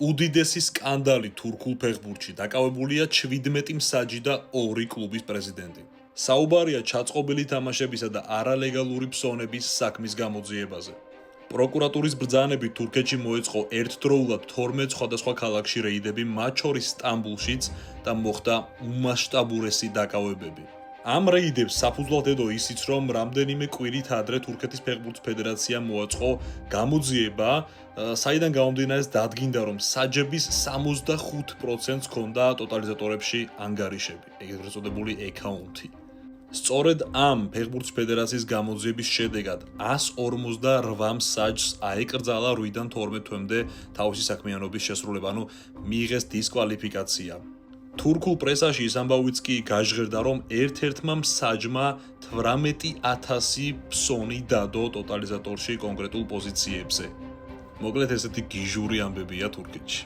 უდიდესი სკანდალი თურქულ ფეხბურთში დაკავებულია 17 მსაჯი და 2 კლუბის პრეზიდენტი. საუბარია ჩაწყობილი თამაშებისა და არალეგალური ფსონების საქმის გამოძიებაზე. პროკურატურის ბრძანებით თურქეთში მოეწყო ერთდროულად 12 სხვადასხვა ქალაქში რეიდები, მათ შორის სტამბულშიც და მოხდა უმასშტაბურესი დაკავებები. ამ რეიდებს საფუძვლად ედო ისიც, რომ რამდენიმე კვირით ადრე თურქეთის ფეხბურთ ფედერაციამ მოაწყო გამოძიება, საიდან გამომდინარე დადგინდა, რომ საჯების 65%-ს ჰქონდა ტოტალიზატორებში ანგარიშები, ეგრეთ წოდებული ეკაუნთი. სწორედ ამ ფეხბურთ ფედერაციის გამოძიების შედეგად 158 მსაჯს აეკრძალა 8-დან 12 თვემდე თავისი საქმიანობის შესრულება, ანუ მიიღეს დისკვალიფიკაცია. თურქულ პრესაში ის ამბავიც კი გაჟღერდა, რომ ერთ-ერთმა მსაჯმა 18,000 ფსონი დადო ტოტალიზატორში კონკრეტულ პოზიციებზე. მოკლედ ესეთი გიჟური ამბებია თურქეთში.